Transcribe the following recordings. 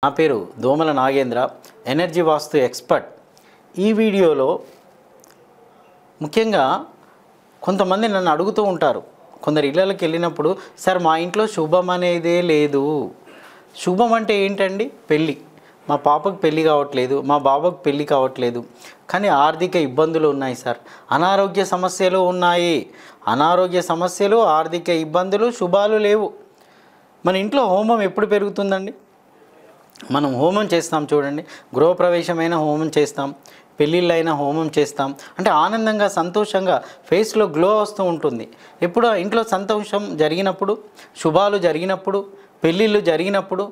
నా పేరు దోమల నాగేంద్ర, ఎనర్జీ వాస్తు ఎక్స్పర్ట్. ఈ వీడియోలో ముఖ్యంగా కొంతమంది నన్ను అడుగుతూ ఉంటారు. కొందరు ఇళ్ళకి వెళ్ళినప్పుడు, సార్ మా ఇంట్లో శుభం అనేదే లేదు. శుభం అంటే ఏంటండి? పెళ్ళి. మా పాపకు పెళ్ళి కావట్లేదు, మా బాబాకు పెళ్ళి కావట్లేదు, కానీ ఆర్థిక ఇబ్బందులు ఉన్నాయి సార్, అనారోగ్య సమస్యలు ఉన్నాయి. అనారోగ్య సమస్యలు, ఆర్థిక ఇబ్బందులు, శుభాలు లేవు. మన ఇంట్లో హోమం ఎప్పుడు పెరుగుతుందండి? మనం హోమం చేస్తాం చూడండి, గృహప్రవేశమైన హోమం చేస్తాం, పెళ్ళిళ్ళైనా హోమం చేస్తాం. అంటే ఆనందంగా, సంతోషంగా, ఫేస్లో గ్లో వస్తూ ఉంటుంది. ఎప్పుడు ఇంట్లో సంతోషం జరిగినప్పుడు, శుభాలు జరిగినప్పుడు, పెళ్ళిళ్ళు జరిగినప్పుడు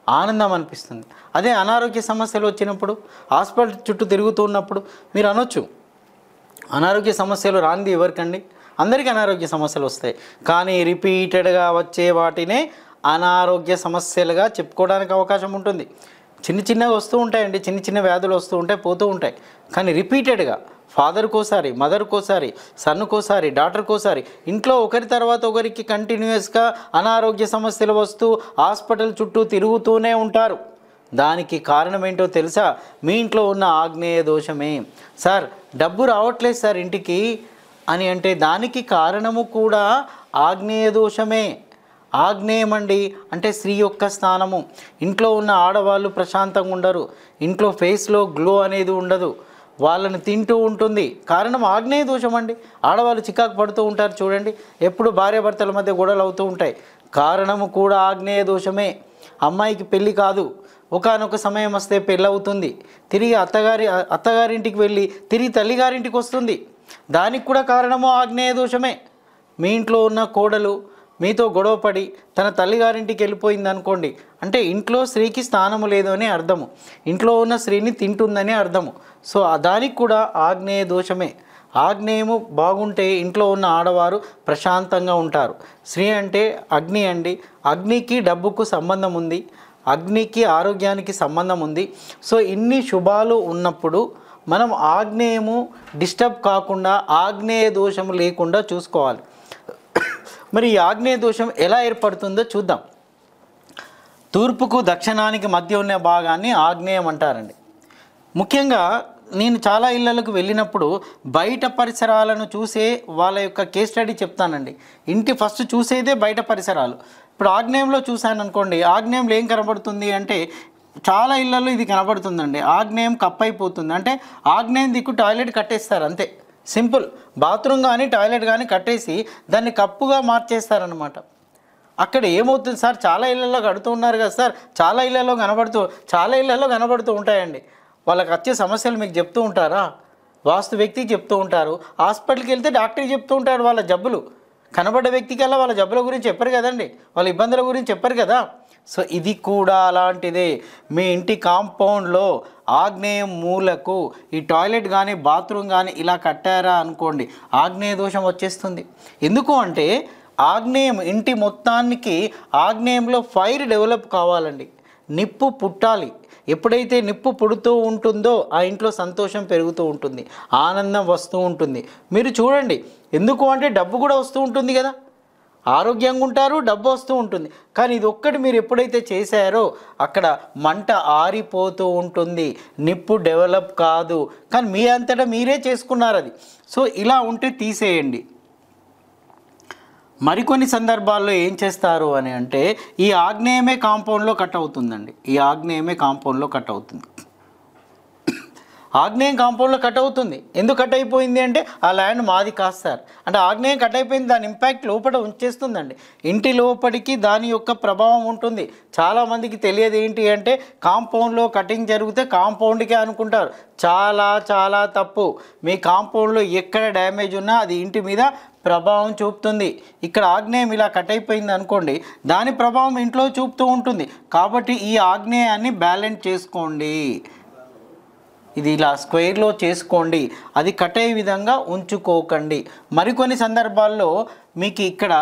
ఆనందం అనిపిస్తుంది. అదే అనారోగ్య సమస్యలు వచ్చినప్పుడు, హాస్పిటల్ చుట్టూ తిరుగుతూ ఉన్నప్పుడు మీరు అనొచ్చు, అనారోగ్య సమస్యలు రాంది ఎవరికండి? అందరికీ అనారోగ్య సమస్యలు వస్తాయి. కానీ రిపీటెడ్గా వచ్చే వాటినే అనారోగ్య సమస్యలుగా చెప్పుకోవడానికి అవకాశం ఉంటుంది. చిన్న చిన్నగా వస్తూ ఉంటాయండి, చిన్న చిన్న వ్యాధులు వస్తూ ఉంటాయి, పోతూ ఉంటాయి. కానీ రిపీటెడ్గా ఫాదర్కోసారి, మదర్కోసారి, సన్నుకోసారి, డాటర్కోసారి, ఇంట్లో ఒకరి తర్వాత ఒకరికి కంటిన్యూస్గా అనారోగ్య సమస్యలు వస్తూ హాస్పిటల్ చుట్టూ తిరుగుతూనే ఉంటారు. దానికి కారణం ఏంటో తెలుసా? మీ ఇంట్లో ఉన్న ఆగ్నేయ దోషమే. సార్ డబ్బు రావట్లేదు సార్ ఇంటికి అని అంటే దానికి కారణము కూడా ఆగ్నేయ దోషమే. ఆగ్నేయం అండి అంటే స్త్రీ యొక్క స్థానము. ఇంట్లో ఉన్న ఆడవాళ్ళు ప్రశాంతంగా ఉండరు, ఇంట్లో ఫేస్లో గ్లో అనేది ఉండదు, వాళ్ళని తింటూ ఉంటుంది. కారణం ఆగ్నేయ దోషం అండి. ఆడవాళ్ళు చికాకు పడుతూ ఉంటారు చూడండి, ఎప్పుడు భార్యాభర్తల మధ్య గొడవలు అవుతూ ఉంటాయి. కారణము కూడా ఆగ్నేయ దోషమే. అమ్మాయికి పెళ్ళి కాదు, ఒకానొక సమయం వస్తే పెళ్ళి అవుతుంది, తిరిగి అత్తగారింటికి వెళ్ళి తిరిగి తల్లిగారింటికి వస్తుంది. దానికి కూడా కారణము ఆగ్నేయ దోషమే. మీ ఇంట్లో ఉన్న కోడలు మీతో గొడవపడి తన తల్లిగారింటికి వెళ్ళిపోయింది అనుకోండి, అంటే ఇంట్లో స్త్రీకి స్థానము లేదు అని అర్థము, ఇంట్లో ఉన్న స్త్రీని తింటుందని అర్థము. సో దానికి కూడా ఆగ్నేయ దోషమే. ఆగ్నేయము బాగుంటే ఇంట్లో ఉన్న ఆడవారు ప్రశాంతంగా ఉంటారు. స్త్రీ అంటే అగ్ని అండి, అగ్నికి డబ్బుకు సంబంధం ఉంది, అగ్నికి ఆరోగ్యానికి సంబంధం ఉంది. సో ఇన్ని శుభాలు ఉన్నప్పుడు మనం ఆగ్నేయము డిస్టర్బ్ కాకుండా, ఆగ్నేయ దోషము లేకుండా చూసుకోవాలి. మరి ఈ ఆగ్నేయ దోషం ఎలా ఏర్పడుతుందో చూద్దాం. తూర్పుకు దక్షిణానికి మధ్య ఉన్న భాగాన్ని ఆగ్నేయం అంటారండి. ముఖ్యంగా నేను చాలా ఇళ్ళకు వెళ్ళినప్పుడు బయట పరిసరాలను చూసే వాళ్ళ యొక్క కేస్ స్టడీ చెప్తానండి. ఇంటి ఫస్ట్ చూసేదే బయట పరిసరాలు. ఇప్పుడు ఆగ్నేయంలో చూశాను అనుకోండి, ఆగ్నేయంలో ఏం కనబడుతుంది అంటే చాలా ఇళ్ళల్లో ఇది కనబడుతుందండి. ఆగ్నేయం కప్పైపోతుంది, అంటే ఆగ్నేయం దిక్కు టాయిలెట్ కట్టేస్తారు అంతే, సింపుల్. బాత్రూమ్ కానీ టాయిలెట్ కానీ కట్టేసి దాన్ని కప్పుగా మార్చేస్తారనమాట. అక్కడ ఏమవుతుంది సార్? చాలా ఇళ్ళల్లో కడుతూ ఉన్నారు కదా సార్, చాలా ఇళ్ళల్లో కనబడుతూ ఉంటాయండి. వాళ్ళకి వచ్చే సమస్యలు మీకు చెప్తూ ఉంటారా? వాస్తు వ్యక్తికి చెప్తూ ఉంటారు, హాస్పిటల్కి వెళ్తే డాక్టర్కి చెప్తూ ఉంటారు వాళ్ళ జబ్బులు. కనబడ్డ వ్యక్తికల్లా వాళ్ళ జబ్బుల గురించి చెప్పరు కదండి, వాళ్ళ ఇబ్బందుల గురించి చెప్పరు కదా. సో ఇది కూడా అలాంటిదే. మీ ఇంటి కాంపౌండ్లో ఆగ్నేయం మూలకు ఈ టాయిలెట్ కానీ బాత్రూమ్ కానీ ఇలా కట్టారా అనుకోండి, ఆగ్నేయ దోషం వచ్చేస్తుంది. ఎందుకు అంటే ఆగ్నేయం ఇంటి మొత్తానికి, ఆగ్నేయంలో ఫైర్ డెవలప్ కావాలండి, నిప్పు పుట్టాలి. ఎప్పుడైతే నిప్పు పుడుతూ ఉంటుందో ఆ ఇంట్లో సంతోషం పెరుగుతూ ఉంటుంది, ఆనందం వస్తూ ఉంటుంది. మీరు చూడండి, ఎందుకు అంటే డబ్బు కూడా వస్తూ ఉంటుంది కదా, ఆరోగ్యంగా ఉంటారు, డబ్బు వస్తూ ఉంటుంది. కానీ ఇది ఒక్కటి మీరు ఎప్పుడైతే చేశారో అక్కడ మంట ఆరిపోతూ ఉంటుంది, నిప్పు డెవలప్ కాదు. కానీ మీ అంతటా మీరే చేసుకున్నారు అది. సో ఇలా ఉంటే తీసేయండి. మరికొన్ని సందర్భాల్లో ఏం చేస్తారు అని అంటే ఈ ఆగ్నేయమే కాంపౌండ్లో కట్ అవుతుందండి. ఈ ఆగ్నేయమే కాంపౌండ్లో కట్ అవుతుంది. ఆగ్నేయం కాంపౌండ్లో కట్ అవుతుంది. ఎందుకు కట్ అయిపోయింది అంటే ఆ ల్యాండ్ మాది కాదు సార్. అంటే ఆగ్నేయం కట్ అయిపోయింది, దాని ఇంపాక్ట్ లోపల ఉంచేస్తుందండి. ఇంటి లోపలికి దాని యొక్క ప్రభావం ఉంటుంది. చాలామందికి తెలియదు ఏంటి అంటే కాంపౌండ్లో కటింగ్ జరిగితే కాంపౌండ్కే అనుకుంటారు. చాలా చాలా తప్పు. మీ కాంపౌండ్లో ఎక్కడ డ్యామేజ్ ఉన్నా అది ఇంటి మీద ప్రభావం చూపుతుంది. ఇక్కడ ఆగ్నేయం ఇలా కట్ అయిపోయింది అనుకోండి, దాని ప్రభావం ఇంట్లో చూపుతూ ఉంటుంది. కాబట్టి ఈ ఆగ్నేయాన్ని బ్యాలెన్స్ చేసుకోండి. ఇది ఇలా స్క్వేర్లో చేసుకోండి, అది కట్ అయ్యే విధంగా ఉంచుకోకండి. మరికొన్ని సందర్భాల్లో మీకు ఇక్కడ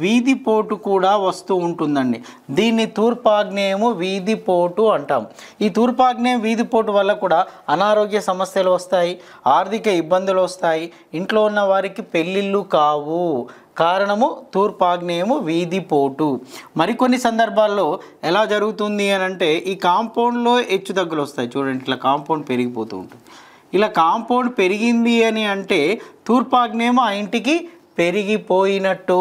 వీధిపోటు కూడా వస్తూ ఉంటుందండి. దీన్ని తూర్పాగ్నేయము వీధిపోటు అంటాం. ఈ తూర్పాగ్నేయం వీధిపోటు వల్ల కూడా అనారోగ్య సమస్యలు వస్తాయి, ఆర్థిక ఇబ్బందులు వస్తాయి, ఇంట్లో ఉన్న వారికి పెళ్ళిళ్ళు కావు. కారణము తూర్పాగ్నేయము వీధిపోటు. మరికొన్ని సందర్భాల్లో ఎలా జరుగుతుంది అని అంటే ఈ కాంపౌండ్లో హెచ్చు తగ్గులు వస్తాయి. చూడండి, ఇట్లా కాంపౌండ్ పెరిగిపోతూ ఉంటుంది. ఇలా కాంపౌండ్ పెరిగింది అని అంటే తూర్పాగ్నేయం ఆ ఇంటికి పెరిగిపోయినట్టు.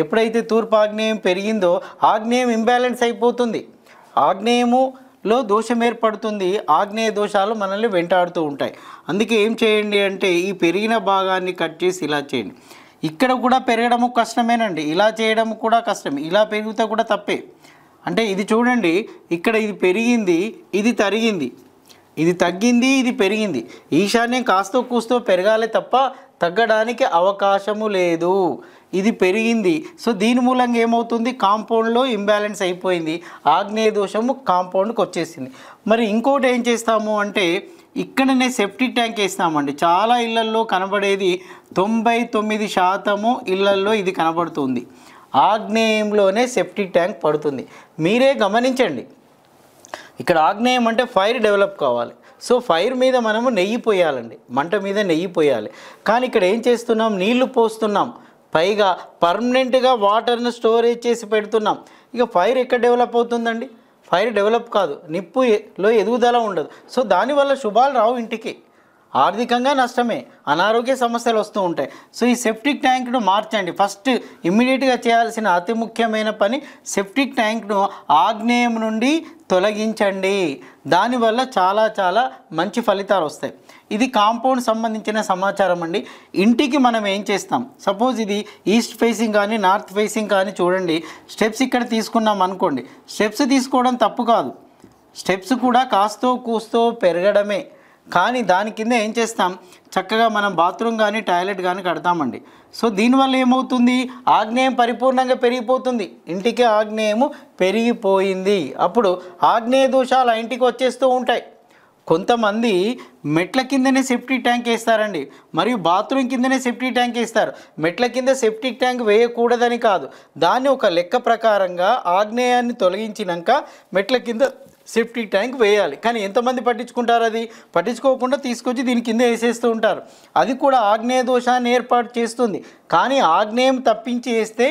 ఎప్పుడైతే తూర్పాగ్నేయం పెరిగిందో ఆగ్నేయం ఇంబ్యాలెన్స్ అయిపోతుంది, ఆగ్నేయములో దోషం ఏర్పడుతుంది, ఆగ్నేయ దోషాలు మనల్ని వెంటాడుతూ ఉంటాయి. అందుకే ఏం చేయండి అంటే ఈ పెరిగిన భాగాన్ని కట్ చేసి ఇలా చేయండి. ఇక్కడ కూడా పెరగడము కష్టమేనండి, ఇలా చేయడం కూడా కష్టమే, ఇలా పెరిగితే కూడా తప్పే. అంటే ఇది చూడండి, ఇక్కడ ఇది పెరిగింది, ఇది తరిగింది, ఇది తగ్గింది, ఇది పెరిగింది. ఈశాన్యం కాస్తో కూస్తో పెరగాలి తప్ప తగ్గడానికి అవకాశము లేదు. ఇది పెరిగింది, సో దీని మూలంగా ఏమవుతుంది, కాంపౌండ్లో ఇంబ్యాలెన్స్ అయిపోయింది, ఆగ్నేయ దోషము కాంపౌండ్కి వచ్చేసింది. మరి ఇంకోటి ఏం చేస్తాము అంటే ఇక్కడనే సెప్టిక్ ట్యాంక్ వేస్తామండి. చాలా ఇళ్లల్లో కనబడేది 99% ఇళ్లల్లో ఇది కనబడుతుంది, ఆగ్నేయంలోనే సెప్టిక్ ట్యాంక్ పడుతుంది. మీరే గమనించండి, ఇక్కడ ఆగ్నేయం అంటే ఫైర్ డెవలప్ కావాలి. సో ఫైర్ మీద మనము నెయ్యి పోయాలండి, మంట మీద నెయ్యి పోయాలి. కానీ ఇక్కడ ఏం చేస్తున్నాం, నీళ్లు పోస్తున్నాం, పైగా పర్మనెంట్గా వాటర్ను స్టోరేజ్ చేసి పెడుతున్నాం. ఇక ఫైర్ ఎక్కడ డెవలప్ అవుతుందండి, ఫైర్ డెవలప్ కాదు, నిప్పులో ఎదుగుదల ఉండదు. సో దానివల్ల శుభాలు రావు ఇంటికి, ఆర్థికంగా నష్టమే, అనారోగ్య సమస్యలు వస్తూ ఉంటాయి. సో ఈ సెప్టిక్ ట్యాంక్ను మార్చండి. ఫస్ట్ ఇమ్మీడియట్గా చేయాల్సిన అతి ముఖ్యమైన పని సెప్టిక్ ట్యాంక్ను ఆగ్నేయం నుండి తొలగించండి. దానివల్ల చాలా చాలా మంచి ఫలితాలు వస్తాయి. ఇది కాంపౌండ్ సంబంధించిన సమాచారం అండి. ఇంటికి మనం ఏం చేస్తాం, సపోజ్ ఇది ఈస్ట్ ఫేసింగ్ కానీ నార్త్ ఫేసింగ్ కానీ చూడండి, స్టెప్స్ ఇక్కడ తీసుకున్నాం అనుకోండి, స్టెప్స్ తీసుకోవడం తప్పు కాదు, స్టెప్స్ కూడా కాస్తో కూస్తో పెరగడమే. కానీ దాని కింద ఏం చేస్తాం, చక్కగా మనం బాత్రూమ్ కానీ టాయిలెట్ కానీ కడతామండి. సో దీనివల్ల ఏమవుతుంది, ఆగ్నేయం పరిపూర్ణంగా పెరిగిపోతుంది, ఇంటికి ఆగ్నేయము పెరిగిపోయింది. అప్పుడు ఆగ్నేయ దోషాలు ఆ ఇంటికి వచ్చేస్తూ ఉంటాయి. కొంతమంది మెట్ల కిందనే సెప్టిక్ ట్యాంక్ వేస్తారండి, మరియు బాత్రూమ్ కిందనే సెప్టిక్ ట్యాంక్ వేస్తారు. మెట్ల కింద సెప్టిక్ ట్యాంక్ వేయకూడదని కాదు, దాన్ని ఒక లెక్క ప్రకారంగా ఆగ్నేయాన్ని తొలగించినాక మెట్ల కింద సెప్టిక్ ట్యాంక్ వేయాలి. కానీ ఎంతమంది పట్టించుకుంటారు, అది పట్టించుకోకుండా తీసుకొచ్చి దీని కింద వేసేస్తూ ఉంటారు. అది కూడా ఆగ్నేయ దోషాన్ని ఏర్పాటు చేస్తుంది. కానీ ఆగ్నేయం తప్పించి వేస్తే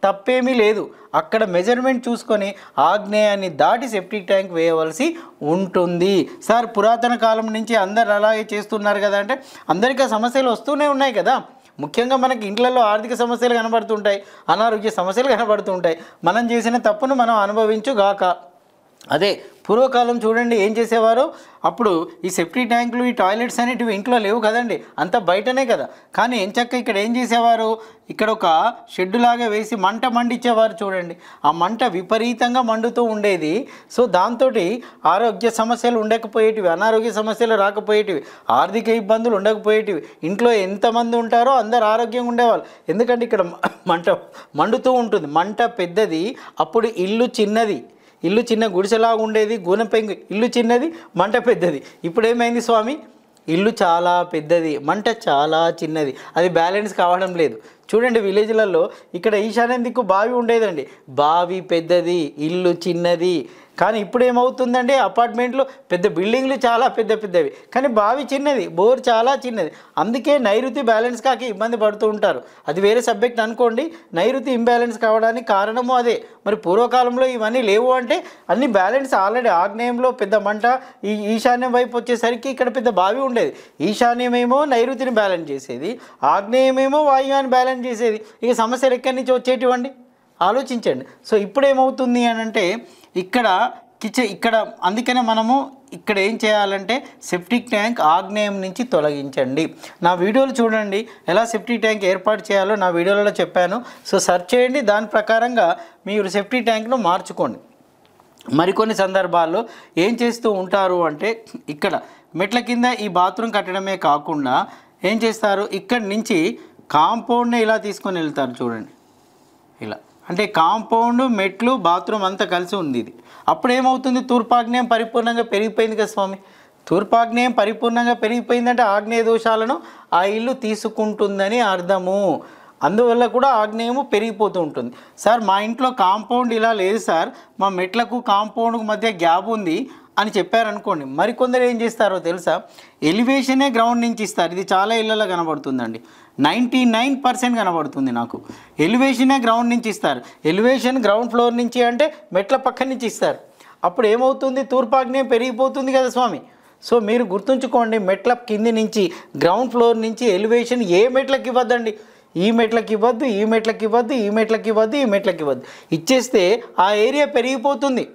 తప్పేమీ లేదు, అక్కడ మెజర్మెంట్ చూసుకొని ఆగ్నేయాన్ని దాటి సెప్టిక్ ట్యాంక్ వేయవలసి ఉంటుంది. సార్ పురాతన కాలం నుంచి అందరు అలాగే చేస్తున్నారు కదా అంటే అందరికీ సమస్యలు వస్తూనే ఉన్నాయి కదా. ముఖ్యంగా మనకి ఇంట్లలో ఆర్థిక సమస్యలు కనబడుతుంటాయి, అనారోగ్య సమస్యలు కనబడుతుంటాయి. మనం చేసిన తప్పును మనం అనుభవించుగాక. అదే పూర్వకాలం చూడండి ఏం చేసేవారు, అప్పుడు ఈ సెప్టిక్ ట్యాంకులు ఈ టాయిలెట్స్ అనేటివి ఇంట్లో లేవు కదండి, అంతా బయటనే కదా. కానీ ఎంచక్క ఇక్కడ ఏం చేసేవారు, ఇక్కడ ఒక షెడ్ లాగా వేసి మంట మండించేవారు చూడండి. ఆ మంట విపరీతంగా మండుతూ ఉండేది. సో దాంతో ఆరోగ్య సమస్యలు ఉండకపోయేటివి, అనారోగ్య సమస్యలు రాకపోయేటివి, ఆర్థిక ఇబ్బందులు ఉండకపోయేటివి. ఇంట్లో ఎంతమంది ఉంటారో అందరు ఆరోగ్యంగా ఉండేవాళ్ళు. ఎందుకంటే ఇక్కడ మంట మండుతూ ఉంటుంది, మంట పెద్దది, అప్పుడు ఇల్లు చిన్నది, ఇల్లు చిన్న గుడిసెలాగా ఉండేది, గూనె పెంకు, ఇల్లు చిన్నది, మంట పెద్దది. ఇప్పుడు ఏమైంది స్వామి, ఇల్లు చాలా పెద్దది, మంట చాలా చిన్నది, అది బ్యాలెన్స్ కావడం లేదు. చూడండి విలేజ్లలో ఇక్కడ ఈశాన్యం దిక్కు బావి ఉండేదండి, బావి పెద్దది, ఇల్లు చిన్నది. కానీ ఇప్పుడు ఏమవుతుందంటే అపార్ట్మెంట్లు పెద్ద బిల్డింగ్లు చాలా పెద్ద పెద్దవి, కానీ బావి చిన్నది, బోర్ చాలా చిన్నది. అందుకే నైరుతి బ్యాలెన్స్ కాక ఇబ్బంది పడుతూ ఉంటారు. అది వేరే సబ్జెక్ట్ అనుకోండి. నైరుతి ఇంబ్యాలెన్స్ కావడానికి కారణము అదే. మరి పూర్వకాలంలో ఇవన్నీ లేవు అంటే అన్ని బ్యాలెన్స్ ఆల్రెడీ. ఆగ్నేయంలో పెద్ద మంట, ఈ ఈశాన్యం వైపు వచ్చేసరికి ఇక్కడ పెద్ద బావి ఉండేది. ఈశాన్యమేమో నైరుతిని బ్యాలెన్స్ చేసేది, ఆగ్నేయమేమో వాయువ్యాన్ని బ్యాలెన్స్ చేసేది. ఇక సమస్యలు ఎక్కడి నుంచి వచ్చేటివండి, ఆలోచించండి. సో ఇప్పుడు ఏమవుతుంది అని అంటే ఇక్కడ అందుకనే మనము ఇక్కడ ఏం చేయాలంటే సెప్టిక్ ట్యాంక్ ఆగ్నేయం నుంచి తొలగించండి. నా వీడియోలు చూడండి, ఎలా సెప్టిక్ ట్యాంక్ ఏర్పాటు చేయాలో నా వీడియోలలో చెప్పాను. సో సెర్చ్ చేయండి, దాని ప్రకారంగా మీరు సెప్టిక్ ట్యాంక్ను మార్చుకోండి. మరికొన్ని సందర్భాల్లో ఏం చేస్తూ ఉంటారు అంటే ఇక్కడ మెట్ల కింద ఈ బాత్రూమ్ కట్టడమే కాకుండా ఏం చేస్తారు, ఇక్కడి నుంచి కాంపౌండ్ని ఇలా తీసుకొని వెళ్తారు చూడండి, ఇలా. అంటే కాంపౌండ్, మెట్లు, బాత్రూమ్ అంతా కలిసి ఉంది ఇది. అప్పుడు ఏమవుతుంది, తూర్పాగ్నేయం పరిపూర్ణంగా పెరిగిపోయింది కదా స్వామి. తూర్పాగ్నేయం పరిపూర్ణంగా పెరిగిపోయిందంటే ఆగ్నేయ దోషాలను ఆ ఇల్లు తీసుకుంటుందని అర్థము. అందువల్ల కూడా ఆగ్నేయము పెరిగిపోతూ ఉంటుంది. సార్ మా ఇంట్లో కాంపౌండ్ ఇలా లేదు సార్, మా మెట్లకు కాంపౌండ్కు మధ్య గ్యాప్ ఉంది అని చెప్పారనుకోండి, మరికొందరు ఏం చేస్తారో తెలుసా, ఎలివేషనే గ్రౌండ్ నుంచి ఇస్తారు. ఇది చాలా ఇళ్లలో కనబడుతుందండి. 99% కనబడుతుంది నాకు. ఎలివేషనే గ్రౌండ్ నుంచి ఇస్తారు. ఎలివేషన్ గ్రౌండ్ ఫ్లోర్ నుంచి అంటే మెట్ల పక్క నుంచి ఇస్తారు. అప్పుడు ఏమవుతుంది, తూర్పాగ్నేయం పెరిగిపోతుంది కదా స్వామి. సో మీరు గుర్తుంచుకోండి, మెట్ల కింది నుంచి గ్రౌండ్ ఫ్లోర్ నుంచి ఎలివేషన్ ఏ మెట్లకి ఇవ్వద్దండి. ఈ మెట్లకి ఇవ్వద్దు, ఈ మెట్లకి ఇవ్వద్దు, ఈ మెట్లకి ఇవ్వద్దు, ఈ మెట్లకి ఇవ్వద్దు. ఇచ్చేస్తే ఆ ఏరియా పెరిగిపోతుంది.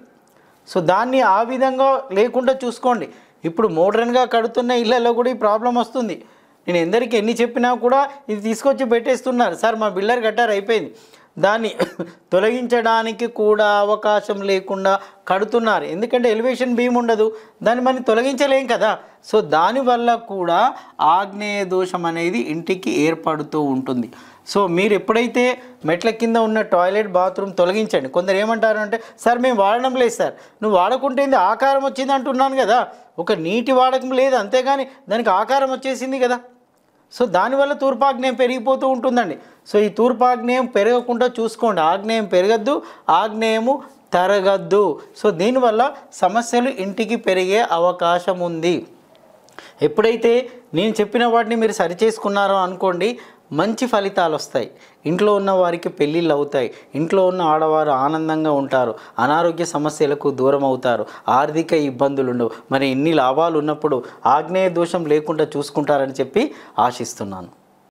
సో దాన్ని ఆ విధంగా లేకుండా చూసుకోండి. ఇప్పుడు మోడర్న్గా కడుతున్న ఇళ్లలో కూడా ఈ ప్రాబ్లం వస్తుంది. నేను ఎందరికి ఎన్ని చెప్పినా కూడా ఇది తీసుకొచ్చి పెట్టేస్తున్నారు. సార్ మా బిల్డర్ కట్టారు అయిపోయింది, దాన్ని తొలగించడానికి కూడా అవకాశం లేకుండా కడుతున్నారు. ఎందుకంటే ఎలివేషన్ బీమ్ ఉండదు, దాన్ని మనం తొలగించలేం కదా. సో దానివల్ల కూడా ఆగ్నేయ దోషం అనేది ఇంటికి ఏర్పడుతూ ఉంటుంది. సో మీరు ఎప్పుడైతే మెట్ల కింద ఉన్న టాయిలెట్ బాత్రూమ్ తొలగించండి. కొందరు ఏమంటారు అంటే, సార్ మేము వాడడం లేదు సార్. నువ్వు వాడకుంటే ఆకారం వచ్చింది అంటున్నాను కదా. ఒక నీటి వాడకం లేదు, అంతేగాని దానికి ఆకారం వచ్చేసింది కదా. సో దానివల్ల తూర్పాగ్నేయం పెరిగిపోతూ ఉంటుందండి. సో ఈ తూర్పాగ్నేయం పెరగకుండా చూసుకోండి. ఆగ్నేయం పెరగద్దు, ఆగ్నేయము తరగద్దు. సో దీనివల్ల సమస్యలు ఇంటికి పెరిగే అవకాశం ఉంది. ఎప్పుడైతే నేను చెప్పిన వాటిని మీరు సరిచేసుకున్నారో అనుకోండి, మంచి ఫలితాలు వస్తాయి. ఇంట్లో ఉన్న వారికి పెళ్ళిళ్ళు అవుతాయి. ఇంట్లో ఉన్న ఆడవారు ఆనందంగా ఉంటారు. అనారోగ్య సమస్యలకు దూరం అవుతారు. ఆర్థిక ఇబ్బందులు ఉండవు. మరి ఇన్ని లాభాలు ఉన్నప్పుడు ఆగ్నేయ దోషం లేకుండా చూసుకుంటారని చెప్పి ఆశిస్తున్నాను.